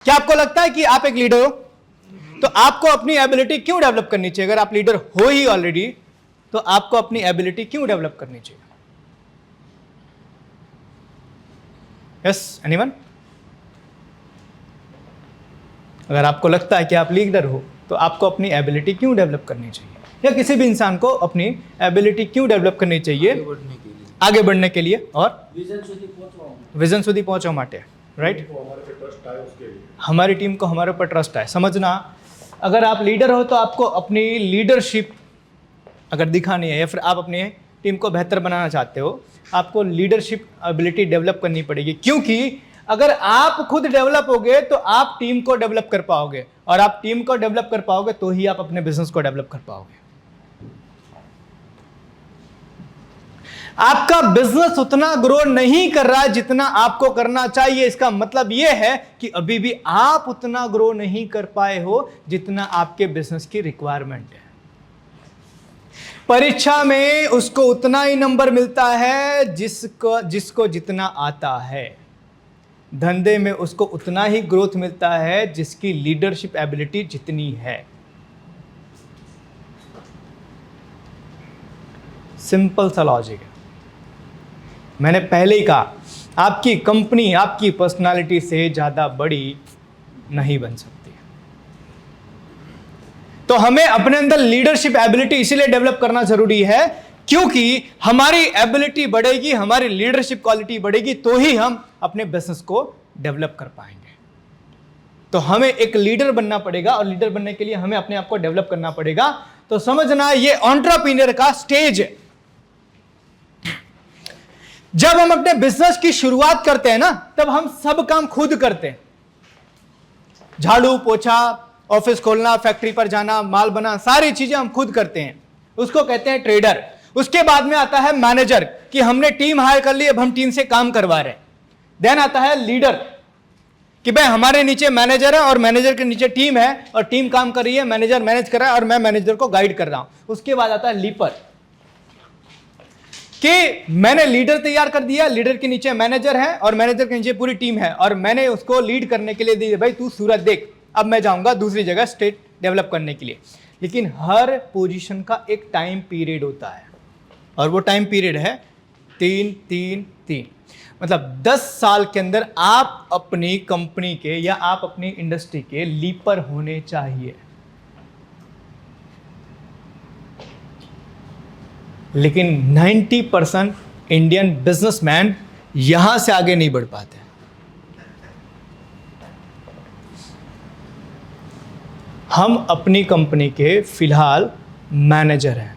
क्या आपको लगता है कि आप एक लीडर हो तो आपको अपनी एबिलिटी क्यों डेवलप करनी चाहिए? अगर आप लीडर हो ही ऑलरेडी तो आपको अपनी एबिलिटी क्यों डेवलप करनी चाहिए? Yes, anyone? अगर आपको लगता है कि आप लीडर हो तो आपको अपनी एबिलिटी क्यों डेवलप करनी चाहिए, या किसी भी इंसान को अपनी एबिलिटी क्यों डेवलप करनी चाहिए? आगे बढ़ने के लिए और विजन સુધી પહોંચવા માટે, राइट? हमारी टीम को हमारे ऊपर ट्रस्ट है। समझना, अगर आप लीडर हो तो आपको अपनी लीडरशिप अगर दिखानी है या फिर आप अपनी टीम को बेहतर बनाना चाहते हो, आपको लीडरशिप एबिलिटी डेवलप करनी पड़ेगी। क्योंकि अगर आप खुद डेवलप होगे तो आप टीम को डेवलप कर पाओगे, और आप टीम को डेवलप कर पाओगे तो ही आप अपने बिजनेस को डेवलप कर पाओगे। आपका बिजनेस उतना ग्रो नहीं कर रहा है जितना आपको करना चाहिए। इसका मतलब यह है कि अभी भी आप उतना ग्रो नहीं कर पाए हो जितना आपके बिजनेस की रिक्वायरमेंट है। परीक्षा में उसको उतना ही नंबर मिलता है जिसको जितना आता है। धंधे में उसको उतना ही ग्रोथ मिलता है जिसकी लीडरशिप एबिलिटी जितनी है। सिंपल सा लॉजिक है। मैंने पहले ही कहा, आपकी कंपनी आपकी पर्सनालिटी से ज्यादा बड़ी नहीं बन सकती। तो हमें अपने अंदर लीडरशिप एबिलिटी इसीलिए डेवलप करना जरूरी है क्योंकि हमारी एबिलिटी बढ़ेगी, हमारी लीडरशिप क्वालिटी बढ़ेगी तो ही हम अपने बिजनेस को डेवलप कर पाएंगे। तो हमें एक लीडर बनना पड़ेगा, और लीडर बनने के लिए हमें अपने आप को डेवलप करना पड़ेगा। तो समझना, ये एंटरप्रेन्योर का स्टेज है। जब हम अपने बिजनेस की शुरुआत करते हैं ना, तब हम सब काम खुद करते हैं। झाड़ू पोछा, ऑफिस खोलना, फैक्ट्री पर जाना, माल बना, सारी चीजें हम खुद करते हैं। उसको कहते हैं ट्रेडर। उसके बाद में आता है मैनेजर, कि हमने टीम हायर कर ली, अब हम टीम से काम करवा रहे हैं। देन आता है लीडर, कि भाई हमारे नीचे मैनेजर है और मैनेजर के नीचे टीम है, और टीम काम कर रही है, मैनेजर मैनेज कर रहा है और मैं मैनेजर को गाइड कर रहा हूं। उसके बाद आता है लीपर, कि मैंने लीडर तैयार कर दिया, लीडर के नीचे मैनेजर है और मैनेजर के नीचे पूरी टीम है, और मैंने उसको लीड करने के लिए दी, भाई तू सूरज देख, अब मैं जाऊंगा दूसरी जगह स्टेट डेवलप करने के लिए। लेकिन हर पोजीशन का एक टाइम पीरियड होता है, और वो टाइम पीरियड है 3-3-3। मतलब 10 साल के अंदर आप अपनी कंपनी के या आप अपनी इंडस्ट्री के लीपर होने चाहिए। लेकिन 90% इंडियन बिजनेसमैन यहां से आगे नहीं बढ़ पाते। हम अपनी कंपनी के फिलहाल मैनेजर हैं,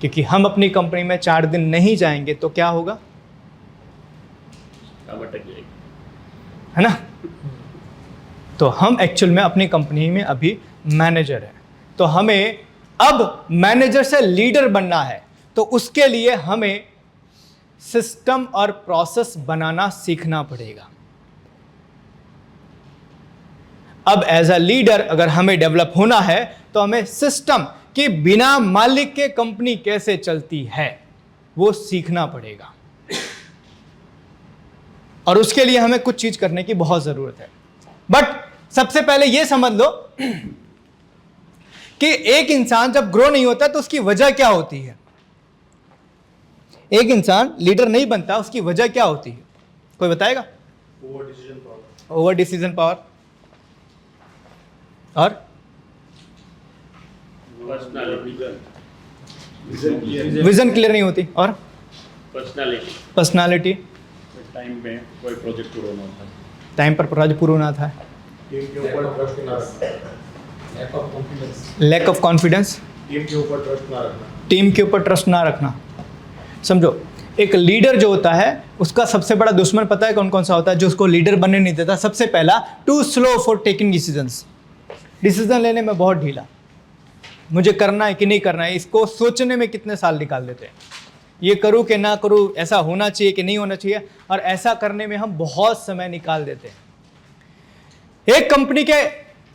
क्योंकि हम अपनी कंपनी में 4 दिन नहीं जाएंगे तो क्या होगा, है ना? तो हम एक्चुअल में अपनी कंपनी में अभी मैनेजर हैं। तो हमें अब मैनेजर से लीडर बनना है, तो उसके लिए हमें सिस्टम और प्रोसेस बनाना सीखना पड़ेगा। अब एज अ लीडर अगर हमें डेवलप होना है तो हमें सिस्टम कि बिना मालिक के कंपनी कैसे चलती है वो सीखना पड़ेगा, और उसके लिए हमें कुछ चीज करने की बहुत जरूरत है। बट सबसे पहले यह समझ लो कि एक इंसान जब ग्रो नहीं होता तो उसकी वजह क्या होती है। एक इंसान लीडर नहीं बनता, उसकी वजह क्या होती है, कोई बताएगा? ओवर डिसीजन पावर और विजन क्लियर नहीं होती, और पर्सनालिटी टाइम पे कोई प्रोजेक्ट पूरा ना होता है, टाइम पर प्रोजेक्ट पूरा ना था, टीम के ऊपर ट्रस्ट ना रखना, लैक ऑफ कॉन्फिडेंस, टीम के ऊपर ट्रस्ट ना रखना, टीम के ऊपर ट्रस्ट ना रखना। समझो, एक लीडर जो होता है उसका सबसे बड़ा दुश्मन पता है कौन कौन सा होता है, जो उसको लीडर बनने नहीं देता? सबसे पहला, too slow for taking decisions. Decision लेने में बहुत ढीला, मुझे करना है कि नहीं करना है, इसको सोचने में कितने साल निकाल देते हैं, ये करूं कि ना करूं, ऐसा होना चाहिए कि नहीं होना चाहिए, और ऐसा करने में हम बहुत समय निकाल देते हैं। एक कंपनी के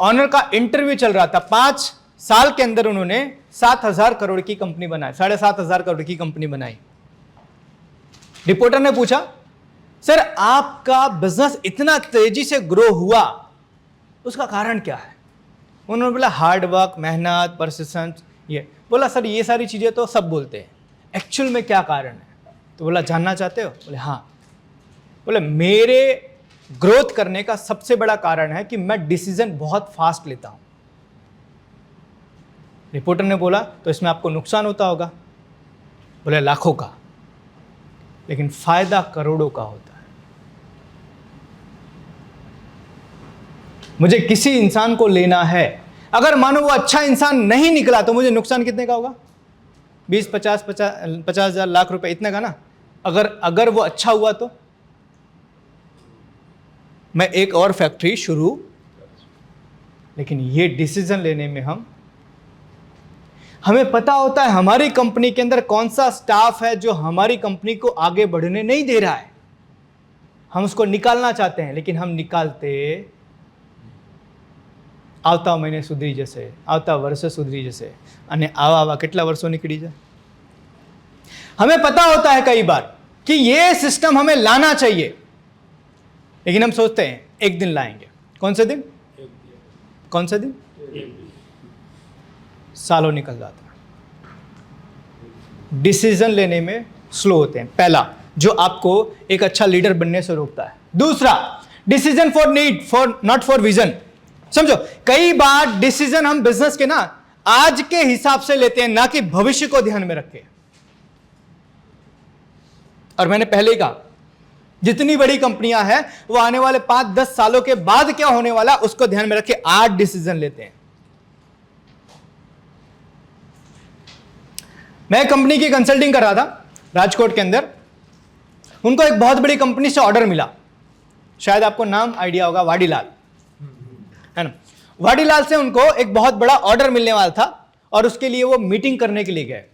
ऑनर का इंटरव्यू चल रहा था, 5 साल के अंदर उन्होंने 7,000 करोड़ की कंपनी बनाई, 7,500 करोड़ की कंपनी बनाई। रिपोर्टर ने पूछा सर आपका बिजनेस इतना तेजी से ग्रो हुआ, उसका कारण क्या है? उन्होंने बोला हार्ड वर्क, मेहनत, परसिस्टेंस। ये बोला सर ये सारी चीज़ें तो सब बोलते हैं, एक्चुअल में क्या कारण है? तो बोला जानना चाहते हो? बोले हाँ। बोले मेरे ग्रोथ करने का सबसे बड़ा कारण है कि मैं डिसीजन बहुत फास्ट लेता हूं। रिपोर्टर ने बोला तो इसमें आपको नुकसान होता होगा। बोले लाखों का, लेकिन फायदा करोड़ों का होता है। मुझे किसी इंसान को लेना है, अगर मानो वो अच्छा इंसान नहीं निकला तो मुझे नुकसान कितने का होगा? 20, 50 हजार, लाख रुपए इतने का ना। अगर वो अच्छा हुआ तो मैं एक और फैक्ट्री शुरू। लेकिन ये डिसीजन लेने में हमें पता होता है हमारी कंपनी के अंदर कौन सा स्टाफ है जो हमारी कंपनी को आगे बढ़ने नहीं दे रहा है। हम उसको निकालना चाहते हैं, लेकिन हम निकालते આવતા મહિને સુધરી જશે, આવતા વર્ષે સુધરી જશે, અને આવા કેટલા વર્ષો નીકળી જાય। हमें पता होता है कई बार कि ये सिस्टम हमें लाना चाहिए, लेकिन हम सोचते हैं एक दिन लाएंगे। कौन से दिन? कौन से दिन? सालों निकल जाता है। डिसीजन लेने में स्लो होते हैं। पहला जो आपको एक अच्छा लीडर बनने से रोकता है। दूसरा decision for need, for not for vision. समझो कई बार डिसीजन हम बिजनेस के ना आज के हिसाब से लेते हैं, ना कि भविष्य को ध्यान में रख के। और मैंने पहले ही कहा जितनी बड़ी कंपनियां हैं वो आने वाले 5-10 सालों के बाद क्या होने वाला उसको ध्यान में रख के आज डिसीजन लेते हैं। मैं कंपनी की कंसल्टिंग कर रहा था राजकोट के अंदर। उनको एक बहुत बड़ी कंपनी से ऑर्डर मिला, शायद आपको नाम आइडिया होगा, वाडीलाल, है ना। वाडीलाल से उनको एक बहुत बड़ा ऑर्डर मिलने वाला था और उसके लिए वो मीटिंग करने के लिए गए।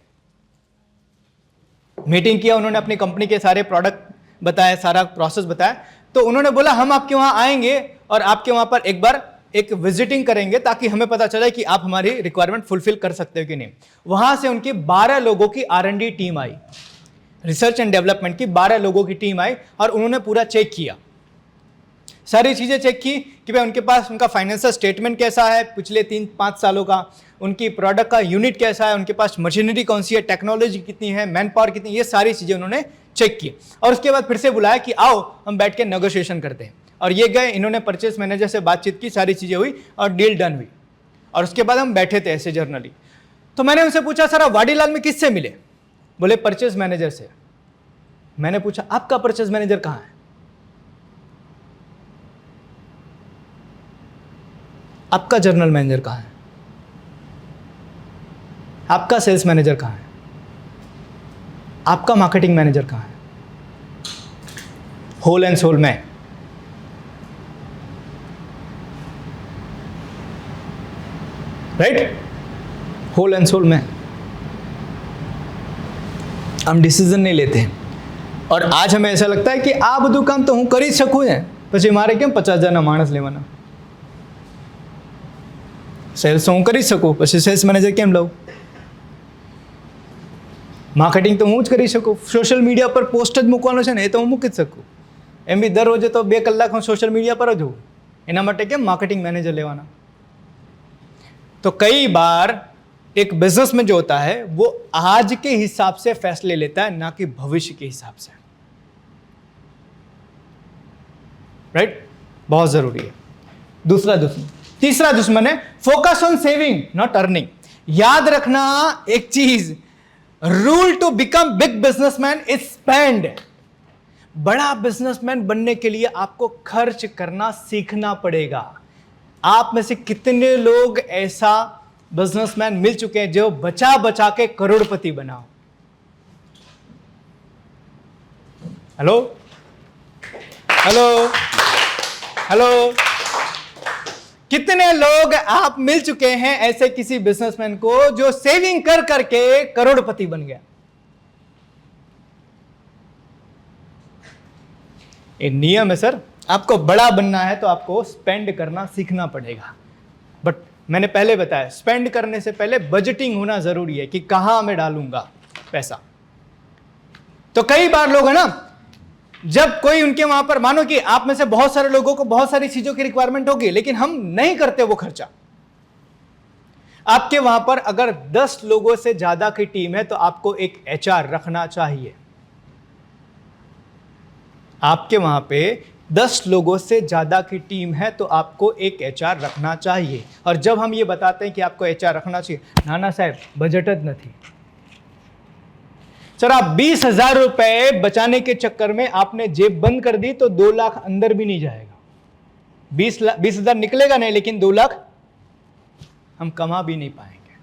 मीटिंग किया, उन्होंने अपनी कंपनी के सारे प्रोडक्ट बताए, सारा प्रोसेस बताया। तो उन्होंने बोला हम आपके वहां आएंगे और आपके वहां पर एक बार एक विजिटिंग करेंगे ताकि हमें पता चले कि आप हमारी रिक्वायरमेंट फुलफिल कर सकते हो कि नहीं। वहां से उनकी 12 लोगों की R&D team I, research and development की 12 लोगों की टीम आई और उन्होंने पूरा चेक किया, सारी चीजें चेक की कि भाई उनके पास उनका फाइनेंशियल स्टेटमेंट कैसा है पिछले 3-5 सालों का, उनकी प्रोडक्ट का यूनिट कैसा है, उनके पास मशीनरी कौन सी है, टेक्नोलॉजी कितनी है, मैन पावर कितनी, ये सारी चीजें उन्होंने चेक की। और उसके बाद फिर से बुलाया कि आओ हम बैठ के नेगोशिएशन करते हैं। और ये गए, इन्होंने परचेस मैनेजर से बातचीत की, सारी चीजें हुई और डील डन हुई। और उसके बाद हम बैठे थे ऐसे जर्नली। तो मैंने उनसे पूछा सर आप वाडीलाल में किससे मिले? बोले परचेस मैनेजर से। मैंने पूछा आपका परचेस मैनेजर कहां है? आपका जनरल मैनेजर कहां है? आपका सेल्स मैनेजर कहां है? आपका मार्केटिंग मैनेजर कहां है? होल एंड सोल में। राइट, होल एंड सोल में हम डिसीजन नहीं लेते हैं। और आज हमें ऐसा लगता है कि आ બધું કામ તો હું કરી શકું ને, પછી મારે કેમ 50,000 માણસ લેવાના? સેલ્સ તો હું કરી શકું, પછી સેલ્સ મેનેજર કેમ લઉં? માર્કેટિંગ તો હું જ કરી શકું, સોશિયલ મીડિયા પર પોસ્ટ જ મૂકવાનો છે ને, એ તો હું મૂકી જ શકું। એમ બી દર રોજે તો 2 કલાક હું સોશિयल मीडिया पर જ હોઉં, એના માટે કેમ માર્કેટિંગ મેનેજર લેવાના? तो कई बार एक बिजनेस में जो होता है वो आज के हिसाब से फैसले लेता है, ना कि भविष्य के हिसाब से। राइट, बहुत जरूरी है। तीसरा दुश्मन है focus on saving not earning. याद रखना एक चीज, rule to become big businessman is spend. बड़ा बिजनेसमैन बनने के लिए आपको खर्च करना सीखना पड़ेगा। आप में से कितने लोग ऐसा बिजनेसमैन मिल चुके हैं जो बचा बचा के करोड़पति बनाओ? हेलो हेलो हेलो, कितने लोग आप मिल चुके हैं ऐसे किसी बिजनेसमैन को जो सेविंग कर करके करोड़पति बन गया? ये नियम है सर। आपको बड़ा बनना है तो आपको स्पेंड करना सीखना पड़ेगा। बट मैंने पहले बताया स्पेंड करने से पहले बजटिंग होना जरूरी है कि कहां मैं डालूंगा पैसा। तो कई बार लोग है ना जब कोई उनके वहां पर, मानो कि आप में से बहुत सारे लोगों को बहुत सारी चीजों की रिक्वायरमेंट होगी, लेकिन हम नहीं करते वो खर्चा। आपके वहां पर अगर 10 लोगों से ज्यादा की टीम है तो आपको एक एचआर रखना चाहिए। आपके वहां पे 10 लोगों से ज्यादा की टीम है तो आपको एक एचआर रखना चाहिए। और जब हम ये बताते हैं कि आपको एचआर रखना चाहिए, नाना साहब बजट ज नहीं सर, आप 20,000 रुपए बचाने के चक्कर में आपने जेब बंद कर दी तो 2 लाख अंदर भी नहीं जाएगा। 20,000 निकलेगा नहीं, लेकिन 2 लाख हम कमा भी नहीं पाएंगे।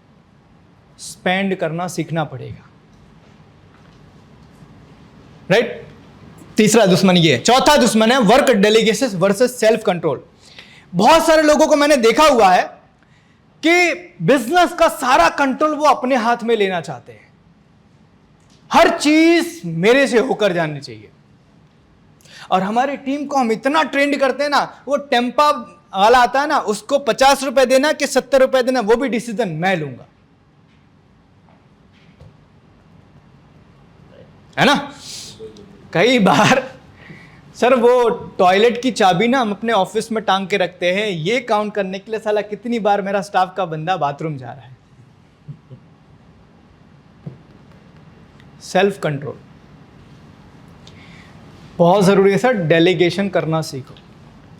स्पेंड करना सीखना पड़ेगा, राइट। तीसरा दुश्मन ये है। चौथा दुश्मन है work delegation versus self control. बहुत सारे लोगों को मैंने देखा हुआ है कि बिजनेस का सारा कंट्रोल वो अपने हाथ में लेना चाहते हैं। हर चीज मेरे से होकर जानी चाहिए। और हमारी टीम को हम इतना ट्रेंड करते हैं ना, वो टेम्पा वाला आता है ना, उसको 50 रुपए देना कि 70 रुपए देना, वो भी डिसीजन मैं लूंगा, है ना। कई बार सर वो टॉयलेट की चाबी ना हम अपने ऑफिस में टांग के रखते हैं, ये काउंट करने के लिए साला कितनी बार मेरा स्टाफ का बंदा बाथरूम जा रहा है। सेल्फ कंट्रोल बहुत जरूरी है सर। डेलीगेशन करना सीखो,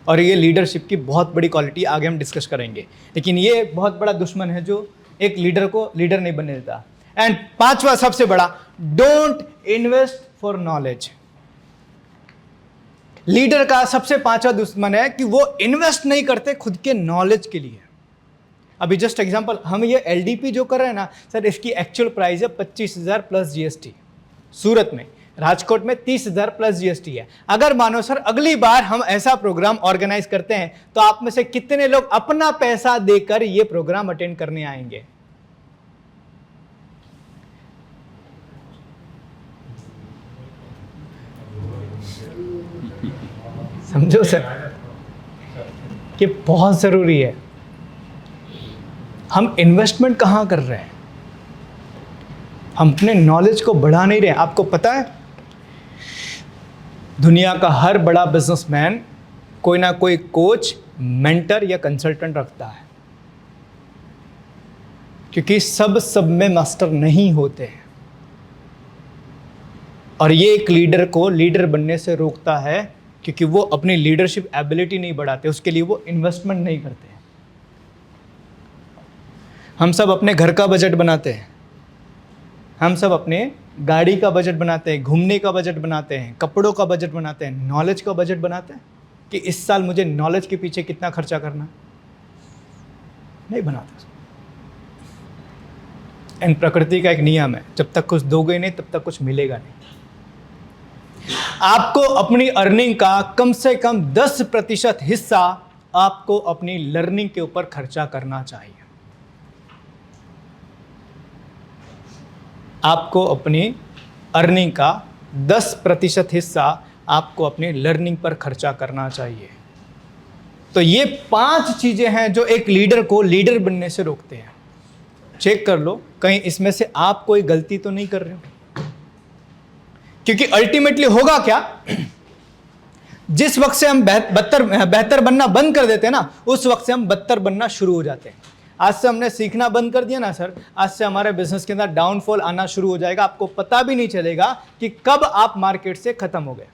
और ये लीडरशिप की बहुत बड़ी क्वालिटी, आगे हम डिस्कस करेंगे। लेकिन ये बहुत बड़ा दुश्मन है जो एक लीडर को लीडर नहीं बनने देता। एंड पांचवा सबसे बड़ा, don't invest for knowledge. Leader का सबसे पांचवा दुश्मन है कि वो इन्वेस्ट नहीं करते खुद के नॉलेज के लिए। अभी जस्ट एग्जांपल, हम ये एलडीपी जो कर रहे हैं ना सर, इसकी एक्चुअल प्राइस है 25,000 प्लस जीएसटी। सूरत में, राजकोट में 30,000 प्लस जीएसटी है। अगर मानो सर अगली बार हम ऐसा प्रोग्राम ऑर्गेनाइज करते हैं तो आप में से कितने लोग अपना पैसा देकर ये प्रोग्राम अटेंड करने आएंगे? समझो सर कि बहुत जरूरी है। हम इन्वेस्टमेंट कहां कर रहे हैं? हम अपने नॉलेज को बढ़ा नहीं रहे। आपको पता है दुनिया का हर बड़ा बिजनेसमैन कोई ना कोई कोच, मेंटर या कंसल्टेंट रखता है, क्योंकि सब में मास्टर नहीं होते हैं। और ये एक लीडर को लीडर बनने से रोकता है, क्योंकि वो अपनी लीडरशिप एबिलिटी नहीं बढ़ाते, उसके लिए वो इन्वेस्टमेंट नहीं करते। हम सब अपने घर का बजट बनाते हैं, हम सब अपने गाड़ी का बजट बनाते हैं, घूमने का बजट बनाते हैं, कपड़ों का बजट बनाते हैं, नॉलेज का बजट बनाते हैं कि इस साल मुझे नॉलेज के पीछे कितना खर्चा करना है, नहीं बनाते। एंड प्रकृति का एक नियम है, जब तक कुछ दोगे नहीं तब तक कुछ मिलेगा नहीं। आपको अपनी अर्निंग का कम से कम 10% हिस्सा आपको अपनी लर्निंग के ऊपर खर्चा करना चाहिए। आपको अपनी अर्निंग का 10% हिस्सा आपको अपनी लर्निंग पर खर्चा करना चाहिए। तो ये 5 चीजें हैं जो एक लीडर को लीडर बनने से रोकते हैं। चेक कर लो कहीं इसमें से आप कोई गलती तो नहीं कर रहे हो, क्योंकि अल्टीमेटली होगा क्या, जिस वक्त से हम बेहतर बनना बंद कर देते हैं ना, उस वक्त से हम बदतर बनना शुरू हो जाते हैं। आज से हमने सीखना बंद कर दिया ना सर, आज से हमारे बिजनेस के अंदर डाउनफॉल आना शुरू हो जाएगा। आपको पता भी नहीं चलेगा कि कब आप मार्केट से खत्म हो गए।